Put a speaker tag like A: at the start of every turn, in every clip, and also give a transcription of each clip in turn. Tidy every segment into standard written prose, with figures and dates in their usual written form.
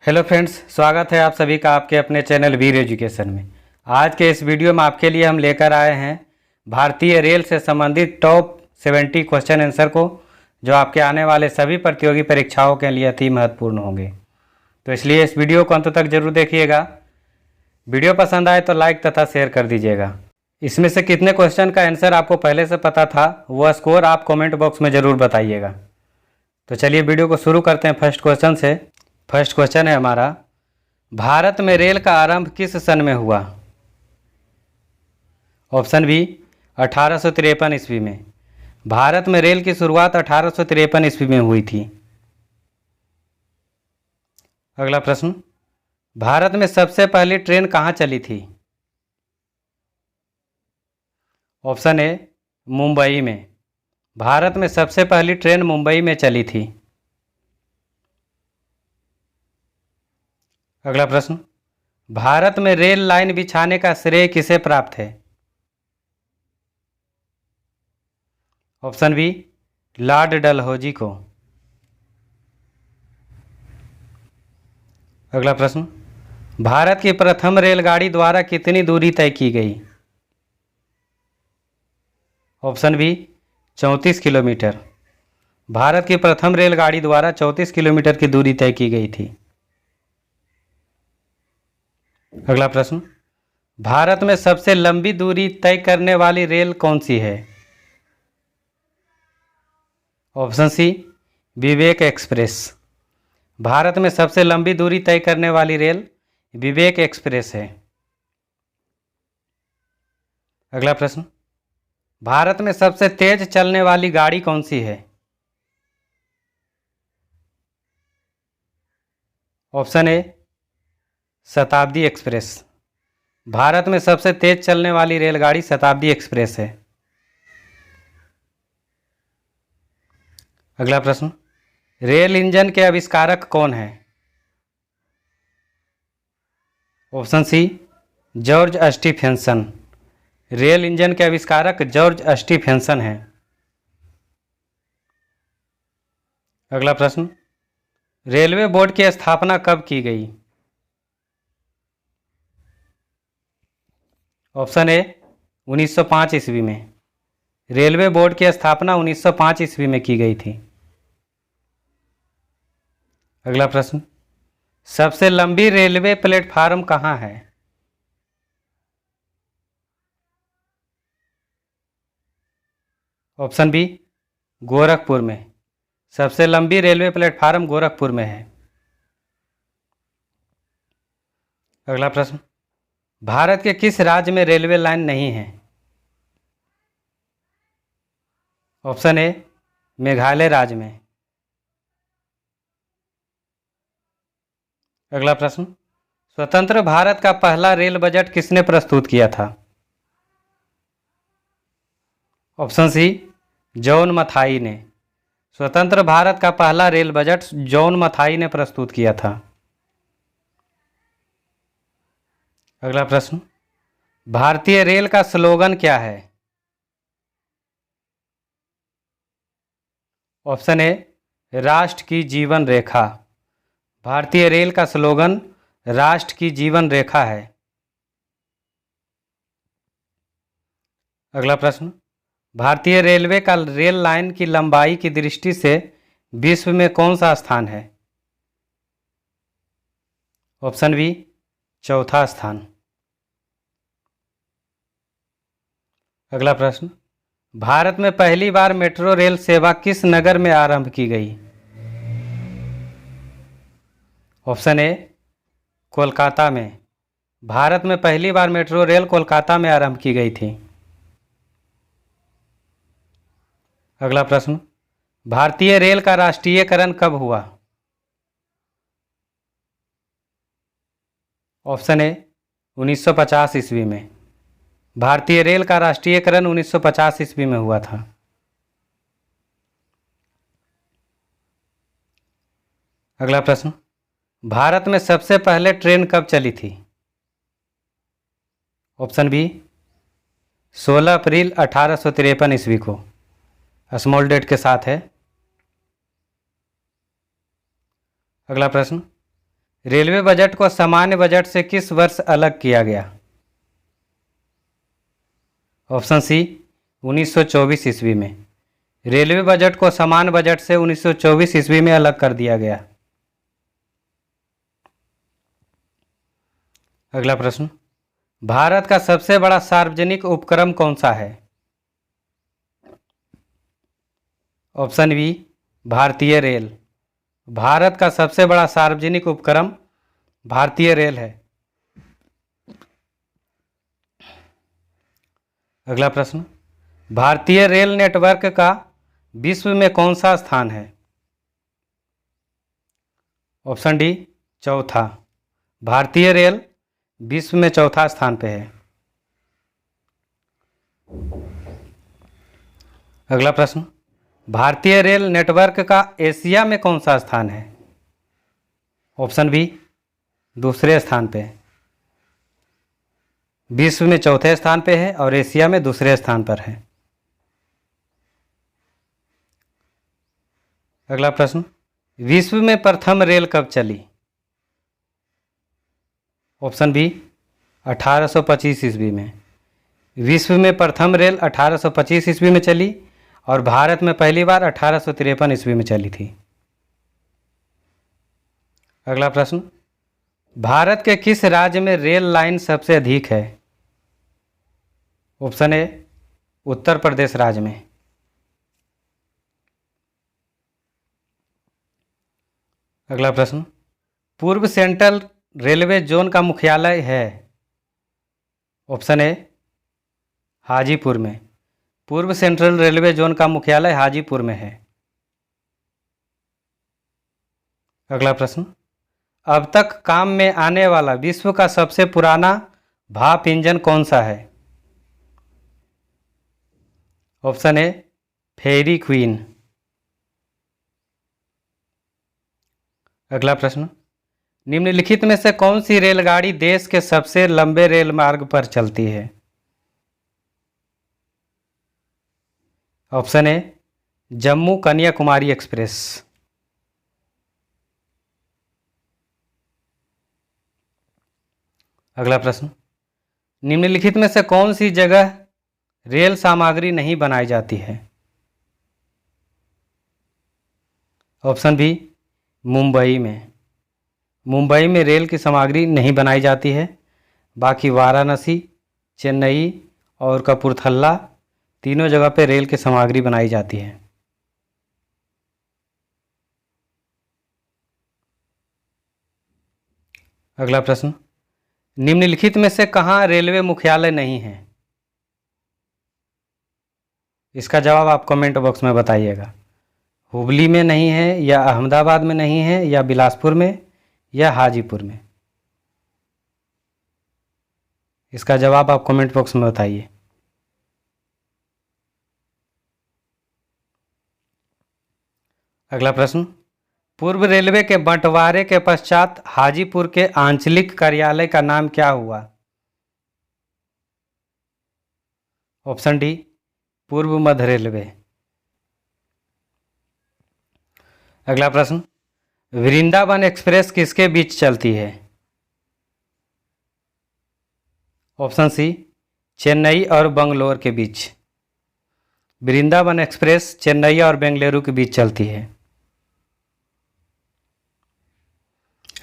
A: Hello friends, स्वागत है आप सभी का आपके अपने चैनल वीर एजुकेशन में। आज के इस वीडियो में आपके लिए हम लेकर आए हैं भारतीय रेल से संबंधित टॉप 70 क्वेश्चन आंसर को, जो आपके आने वाले सभी प्रतियोगी परीक्षाओं के लिए अति महत्वपूर्ण होंगे। तो इसलिए इस वीडियो को अंत तक जरूर देखिएगा। वीडियो पसंद आए तो लाइक तथा शेयर कर दीजिएगा। इसमें से कितने क्वेश्चन का आंसर आपको पहले से पता था, वह स्कोर आप कॉमेंट बॉक्स में ज़रूर बताइएगा। तो चलिए वीडियो को शुरू करते हैं फर्स्ट क्वेश्चन से। फर्स्ट क्वेश्चन है हमारा, भारत में रेल का आरंभ किस सन में हुआ? ऑप्शन बी 1853 ईस्वी में। भारत में रेल की शुरुआत 1853 ईस्वी में हुई थी। अगला प्रश्न, भारत में सबसे पहली ट्रेन कहाँ चली थी? ऑप्शन ए मुंबई में। भारत में सबसे पहली ट्रेन मुंबई में चली थी। अगला प्रश्न, भारत में रेल लाइन बिछाने का श्रेय किसे प्राप्त है? ऑप्शन बी लॉर्ड डलहौजी को। अगला प्रश्न, भारत की प्रथम रेलगाड़ी द्वारा कितनी दूरी तय की गई? Option B 34 kilometre. भारत की प्रथम रेलगाड़ी द्वारा 34 किलोमीटर की दूरी तय की गई थी। अगला प्रश्न, भारत में सबसे लंबी दूरी तय करने वाली रेल कौन सी है? ऑप्शन सी विवेक एक्सप्रेस। भारत में सबसे लंबी दूरी तय करने वाली रेल विवेक एक्सप्रेस है। अगला प्रश्न, भारत में सबसे तेज चलने वाली गाड़ी कौन सी है? ऑप्शन ए शताब्दी एक्सप्रेस। भारत में सबसे तेज चलने वाली रेलगाड़ी शताब्दी एक्सप्रेस है। अगला प्रश्न, रेल इंजन के आविष्कारक कौन है? Option C George Stephenson. रेल इंजन के आविष्कारक जॉर्ज स्टीफेंसन हैं। अगला प्रश्न, रेलवे बोर्ड की स्थापना कब की गई? ऑप्शन ए 1905 ईस्वी में। रेलवे बोर्ड की स्थापना 1905 ईस्वी में की गई थी। अगला प्रश्न, सबसे लंबी रेलवे प्लेटफार्म कहाँ है? ऑप्शन बी गोरखपुर में। सबसे लंबी रेलवे प्लेटफार्म गोरखपुर में है। अगला प्रश्न, भारत के किस राज्य में रेलवे लाइन नहीं है? ऑप्शन ए मेघालय राज्य में। अगला प्रश्न, स्वतंत्र भारत का पहला रेल बजट किसने प्रस्तुत किया था? ऑप्शन सी जॉन मथाई ने। स्वतंत्र भारत का पहला रेल बजट जॉन मथाई ने प्रस्तुत किया था। अगला प्रश्न, भारतीय रेल का स्लोगन क्या है? ऑप्शन ए राष्ट्र की जीवन रेखा। भारतीय रेल का स्लोगन राष्ट्र की जीवन रेखा है। अगला प्रश्न, भारतीय रेलवे का रेल लाइन की लंबाई की दृष्टि से विश्व में कौन सा स्थान है? ऑप्शन बी चौथा स्थान। अगला प्रश्न, भारत में पहली बार मेट्रो रेल सेवा किस नगर में आरंभ की गई? ऑप्शन ए कोलकाता में। भारत में पहली बार मेट्रो रेल कोलकाता में आरंभ की गई थी। अगला प्रश्न, भारतीय रेल का राष्ट्रीयकरण कब हुआ? ऑप्शन ए 1950 ईस्वी में। भारतीय रेल का राष्ट्रीयकरण 1950 ईस्वी में हुआ था। अगला प्रश्न, भारत में सबसे पहले ट्रेन कब चली थी? ऑप्शन बी 16 अप्रैल 1853 ईस्वी को। स्मॉल डेट के साथ है। अगला प्रश्न, रेलवे बजट को सामान्य बजट से किस वर्ष अलग किया गया? ऑप्शन सी 1924 ईस्वी में। रेलवे बजट को सामान्य बजट से 1924 ईस्वी में अलग कर दिया गया। अगला प्रश्न, भारत का सबसे बड़ा सार्वजनिक उपक्रम कौन सा है? ऑप्शन बी भारतीय रेल। भारत का सबसे बड़ा सार्वजनिक उपक्रम भारतीय रेल है। अगला प्रश्न, भारतीय रेल नेटवर्क का विश्व में कौन सा स्थान है? ऑप्शन डी चौथा। भारतीय रेल विश्व में चौथा स्थान पे है। अगला प्रश्न, भारतीय रेल नेटवर्क का एशिया में कौन सा स्थान है? ऑप्शन बी दूसरे स्थान पे। विश्व में चौथे स्थान पे है और एशिया में दूसरे स्थान पर है। अगला प्रश्न, विश्व में प्रथम रेल कब चली? ऑप्शन बी 1825 ईस्वी में। विश्व में प्रथम रेल 1825 ईस्वी में चली और भारत में पहली बार 1853 ईस्वी में चली थी। अगला प्रश्न, भारत के किस राज्य में रेल लाइन सबसे अधिक है? ऑप्शन ए उत्तर प्रदेश राज्य में। अगला प्रश्न, पूर्व सेंट्रल रेलवे जोन का मुख्यालय है? ऑप्शन ए हाजीपुर में। पूर्व सेंट्रल रेलवे जोन का मुख्यालय हाजीपुर में है। अगला प्रश्न, अब तक काम में आने वाला विश्व का सबसे पुराना भाप इंजन कौन सा है? Option A Fairy Queen. अगला प्रश्न, निम्नलिखित में से कौन सी रेलगाड़ी देश के सबसे लंबे रेल मार्ग पर चलती है? ऑप्शन ए जम्मू कन्याकुमारी एक्सप्रेस। अगला प्रश्न, निम्नलिखित में से कौन सी जगह रेल सामग्री नहीं बनाई जाती है? ऑप्शन बी मुंबई में। मुंबई में रेल की सामग्री नहीं बनाई जाती है। बाकी वाराणसी, चेन्नई और कपूरथला तीनों जगह पे रेल की सामग्री बनाई जाती है। अगला प्रश्न, निम्नलिखित में से कहाँ रेलवे मुख्यालय नहीं है? इसका जवाब आप कमेंट बॉक्स में बताइएगा। हुबली में नहीं है, या अहमदाबाद में नहीं है, या बिलासपुर में, या हाजीपुर में। इसका जवाब आप कमेंट बॉक्स में बताइए। अगला प्रश्न, पूर्व रेलवे के बंटवारे के पश्चात हाजीपुर के आंचलिक कार्यालय का नाम क्या हुआ? ऑप्शन डी पूर्व मध्य रेलवे। अगला प्रश्न, वृंदावन एक्सप्रेस किसके बीच चलती है? ऑप्शन सी चेन्नई और बंगलोर के बीच। वृंदावन एक्सप्रेस चेन्नई और बेंगलुरु के बीच चलती है।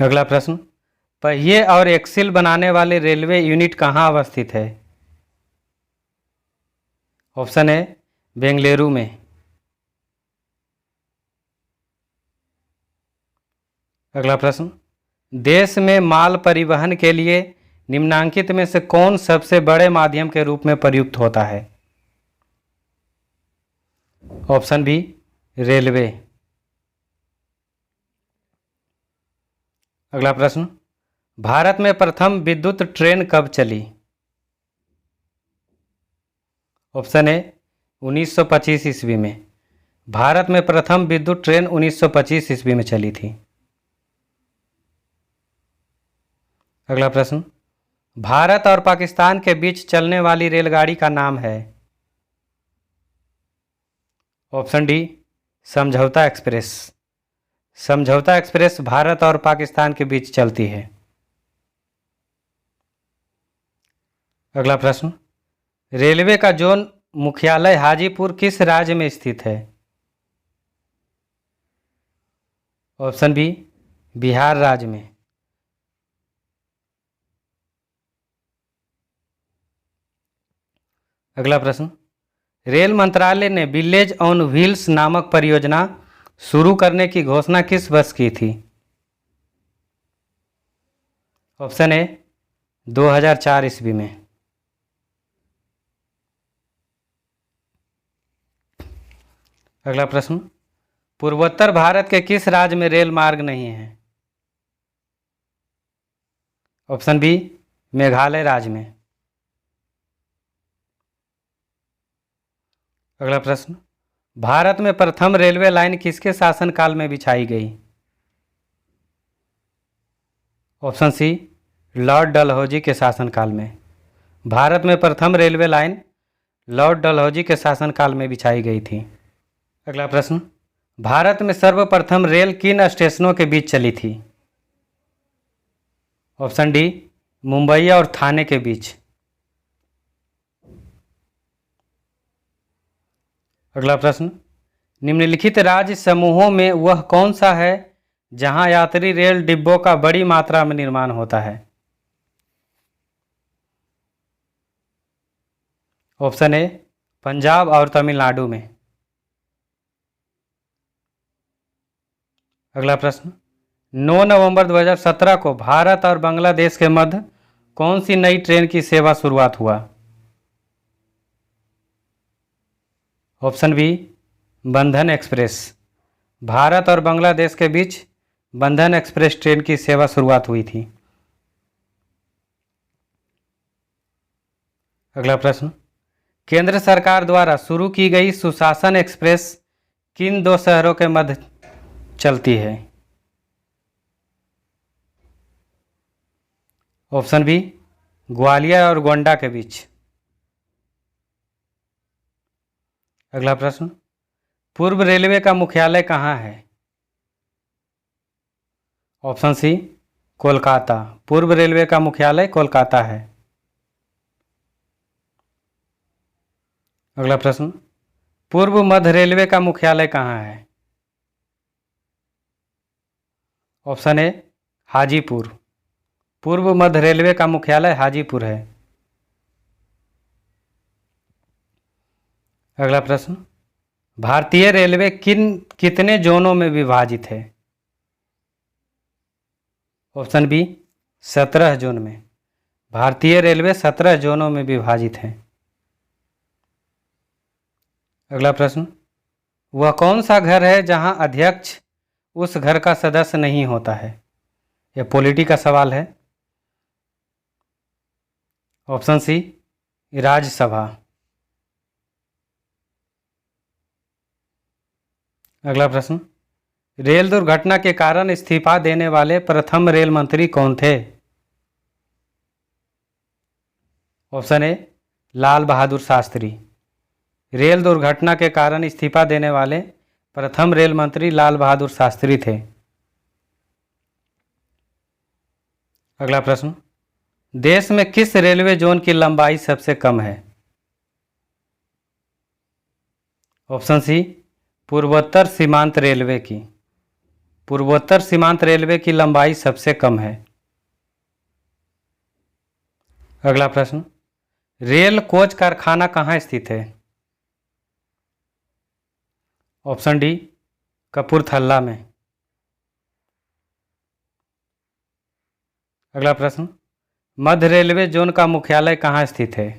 A: अगला प्रश्न, पहिए और एक्सिल बनाने वाले रेलवे यूनिट कहाँ अवस्थित है? ऑप्शन ए बेंगलुरु में। अगला प्रश्न, देश में माल परिवहन के लिए निम्नांकित में से कौन सबसे बड़े माध्यम के रूप में प्रयुक्त होता है? Option B railway. अगला प्रश्न, भारत में प्रथम विद्युत ट्रेन कब चली? ऑप्शन ए 1925 ईस्वी में। भारत में प्रथम विद्युत ट्रेन 1925 ईस्वी में चली थी। अगला प्रश्न, भारत और पाकिस्तान के बीच चलने वाली रेलगाड़ी का नाम है? ऑप्शन डी समझौता एक्सप्रेस। समझौता एक्सप्रेस भारत और पाकिस्तान के बीच चलती है। अगला प्रश्न, रेलवे का जोन मुख्यालय हाजीपुर किस राज्य में स्थित है? ऑप्शन बी, बिहार राज्य में। अगला प्रश्न, रेल मंत्रालय ने विलेज ऑन व्हील्स नामक परियोजना शुरू करने की घोषणा किस वर्ष की थी? ऑप्शन ए, 2004 ईस्वी में। अगला प्रश्न, पूर्वोत्तर भारत के किस राज्य में रेल मार्ग नहीं है? ऑप्शन बी, मेघालय राज्य में। अगला प्रश्न, भारत में प्रथम रेलवे लाइन किसके शासनकाल में बिछाई गई? ऑप्शन सी, लॉर्ड डलहौजी के शासनकाल में। भारत में प्रथम रेलवे लाइन लॉर्ड डलहौजी के शासनकाल में बिछाई गई थी। अगला प्रश्न, भारत में सर्वप्रथम रेल किन स्टेशनों के बीच चली थी? ऑप्शन डी, मुंबई और थाने के बीच। अगला प्रश्न, निम्नलिखित राज्य समूहों में वह कौन सा है जहां यात्री रेल डिब्बों का बड़ी मात्रा में निर्माण होता है? ऑप्शन ए, पंजाब और तमिलनाडु में। अगला प्रश्न, 9 नवंबर 2017 को भारत और बांग्लादेश के मध्य कौन सी नई ट्रेन की सेवा शुरुआत हुआ? ऑप्शन बी, बंधन एक्सप्रेस। भारत और बांग्लादेश के बीच बंधन एक्सप्रेस ट्रेन की सेवा शुरुआत हुई थी। अगला प्रश्न, केंद्र सरकार द्वारा शुरू की गई सुशासन एक्सप्रेस किन दो शहरों के मध्य चलती है? ऑप्शन बी, ग्वालियर और गोंडा के बीच। अगला प्रश्न, पूर्व रेलवे का मुख्यालय कहाँ है? Option C, Kolkata. पूर्व रेलवे का मुख्यालय कोलकाता है। अगला प्रश्न, पूर्व मध्य रेलवे का मुख्यालय कहाँ है? ऑप्शन ए, हाजीपुर। पूर्व मध्य रेलवे का मुख्यालय हाजीपुर है। अगला प्रश्न, भारतीय रेलवे कितने जोनों में विभाजित है? ऑप्शन बी, 17 जोन में। भारतीय रेलवे 17 जोनों में विभाजित है। अगला प्रश्न, वह कौन सा घर है जहां अध्यक्ष उस घर का सदस्य नहीं होता है? यह पॉलिटी का सवाल है। Option C, Rajya Sabha. अगला प्रश्न, रेल दुर्घटना के कारण इस्तीफा देने वाले प्रथम रेल मंत्री कौन थे? Option A, Lal Bahadur Shastri. Rail दुर्घटना के कारण इस्तीफा देने वाले प्रथम रेल मंत्री लाल बहादुर शास्त्री थे। अगला प्रश्न, देश में किस रेलवे जोन की लंबाई सबसे कम है? ऑप्शन सी, पूर्वोत्तर सीमांत रेलवे की। पूर्वोत्तर सीमांत रेलवे की लंबाई सबसे कम है। अगला प्रश्न, रेल कोच कारखाना कहाँ स्थित है? ऑप्शन डी, कपूरथला में। अगला प्रश्न, मध्य रेलवे जोन का मुख्यालय कहाँ स्थित है?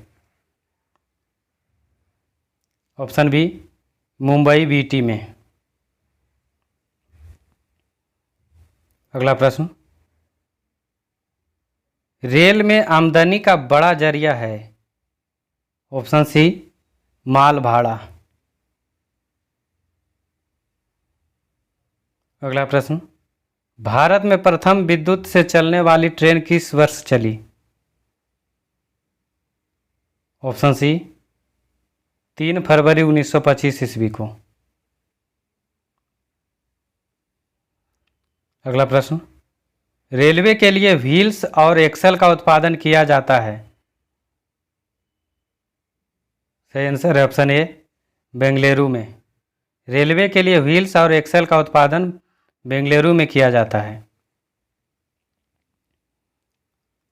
A: ऑप्शन बी, मुंबई बीटी में। अगला प्रश्न, रेल में आमदनी का बड़ा जरिया है? ऑप्शन सी, माल भाड़ा। अगला प्रश्न, भारत में प्रथम विद्युत से चलने वाली ट्रेन किस वर्ष चली? ऑप्शन सी, 3 फरवरी 1925 ईस्वी को। अगला प्रश्न, रेलवे के लिए व्हील्स और एक्सल का उत्पादन किया जाता है। सही आंसर है ऑप्शन ए, बेंगलुरु में। रेलवे के लिए व्हील्स और एक्सल का उत्पादन बेंगलुरु में किया जाता है।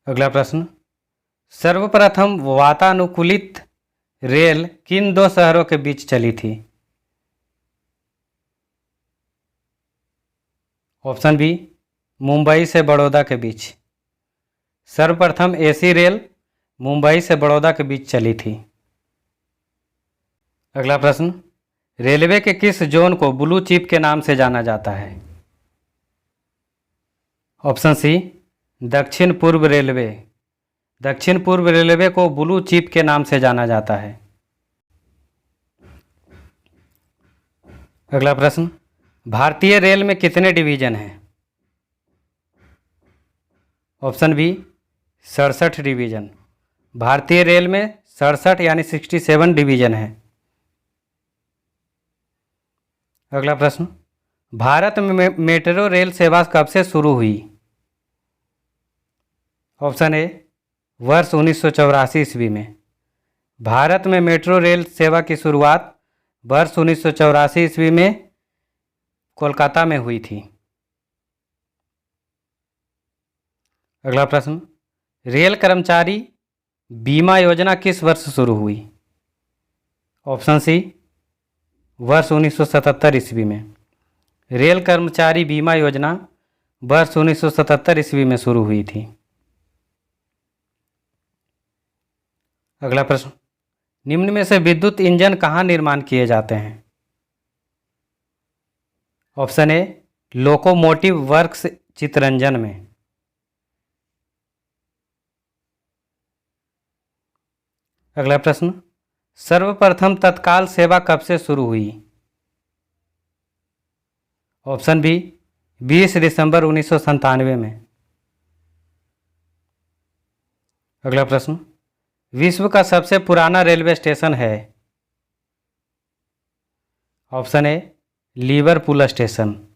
A: अगला प्रश्न, सर्वप्रथम वातानुकूलित रेल किन दो शहरों के बीच चली थी। ऑप्शन बी, मुंबई से बड़ौदा के बीच। सर्वप्रथम एसी रेल मुंबई से बड़ौदा के बीच चली थी। अगला प्रश्न, रेलवे के किस जोन को ब्लू चिप के नाम से जाना जाता है। ऑप्शन सी, दक्षिण पूर्व रेलवे। दक्षिण पूर्व रेलवे को ब्लू चिप के नाम से जाना जाता है। अगला प्रश्न, भारतीय रेल में कितने डिवीजन हैं। Option B, 67 division. भारतीय रेल में 67 यानी 67 डिवीजन है। अगला प्रश्न, भारत में मेट्रो रेल सेवा कब से शुरू हुई। ऑप्शन ए, वर्ष 1984 ईस्वी में। भारत में मेट्रो रेल सेवा की शुरुआत वर्ष 1984 ईस्वी में कोलकाता में हुई थी। अगला प्रश्न, रेल कर्मचारी बीमा योजना किस वर्ष शुरू हुई। ऑप्शन सी, वर्ष 1977 ईस्वी में। रेल कर्मचारी बीमा योजना वर्ष 1977 ईस्वी में शुरू हुई थी। अगला प्रश्न, निम्न में से विद्युत इंजन कहाँ निर्माण किए जाते हैं। Option A, locomotive works Chittaranjan में। अगला प्रश्न, सर्वप्रथम तत्काल सेवा कब से शुरू हुई। ऑप्शन बी, 20 दिसंबर 1997 में। अगला प्रश्न, विश्व का सबसे पुराना रेलवे स्टेशन है। ऑप्शन ए, लिवरपूल स्टेशन।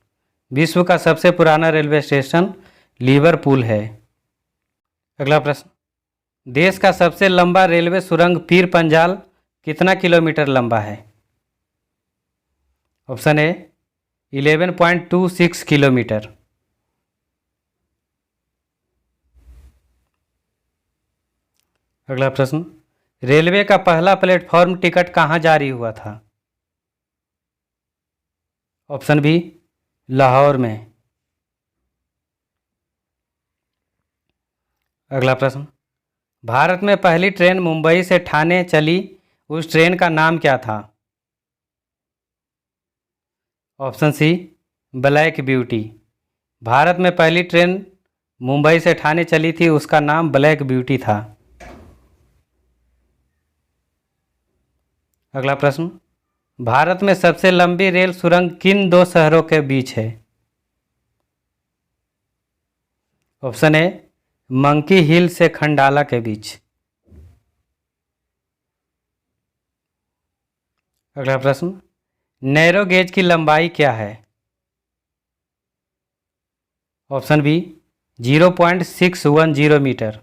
A: विश्व का सबसे पुराना रेलवे स्टेशन लिवरपूल है। अगला प्रश्न, देश का सबसे लंबा रेलवे सुरंग पीर पंजाल कितना किलोमीटर लंबा है। ऑप्शन ए, 11.26 किलोमीटर। अगला प्रश्न, रेलवे का पहला प्लेटफॉर्म टिकट कहाँ जारी हुआ था। ऑप्शन बी, लाहौर में। अगला प्रश्न, भारत में पहली ट्रेन मुंबई से ठाणे चली, उस ट्रेन का नाम क्या था। Option C, black beauty. भारत में पहली ट्रेन मुंबई से ठाणे चली थी, उसका नाम ब्लैक ब्यूटी था। अगला प्रश्न, भारत में सबसे लंबी रेल सुरंग किन दो शहरों के बीच है। ऑप्शन ए, मंकी हिल से खंडाला के बीच। अगला प्रश्न, नैरो गेज की लंबाई क्या है। ऑप्शन बी, 0.610 मीटर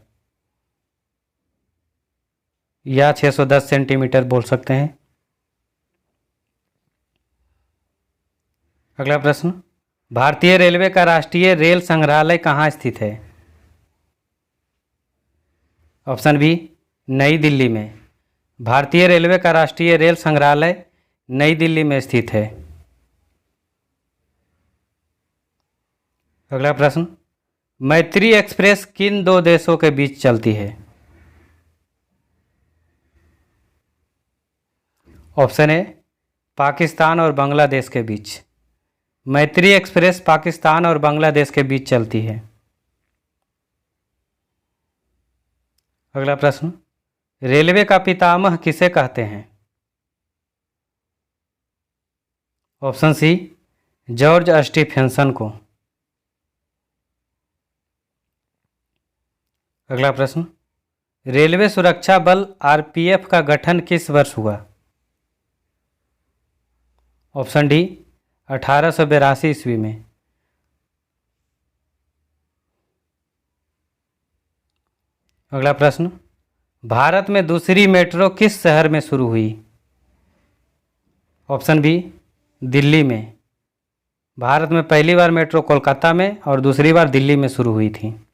A: या 610 सेंटीमीटर बोल सकते हैं। अगला प्रश्न, भारतीय रेलवे का राष्ट्रीय रेल संग्रहालय कहाँ स्थित है। ऑप्शन बी, नई दिल्ली में। भारतीय रेलवे का राष्ट्रीय रेल संग्रहालय नई दिल्ली में स्थित है। अगला प्रश्न, मैत्री एक्सप्रेस किन दो देशों के बीच चलती है। ऑप्शन ए, पाकिस्तान और बांग्लादेश के बीच। मैत्री एक्सप्रेस पाकिस्तान और बांग्लादेश के बीच चलती है। अगला प्रश्न, रेलवे का पितामह किसे कहते हैं। ऑप्शन सी, जॉर्ज स्टीफेंसन को। अगला प्रश्न, रेलवे सुरक्षा बल आरपीएफ का गठन किस वर्ष हुआ। ऑप्शन डी, 1882 ईस्वी में। अगला प्रश्न, भारत में दूसरी मेट्रो किस शहर में शुरू हुई? ऑप्शन बी, दिल्ली में। भारत में पहली बार मेट्रो कोलकाता में और दूसरी बार दिल्ली में शुरू हुई थी।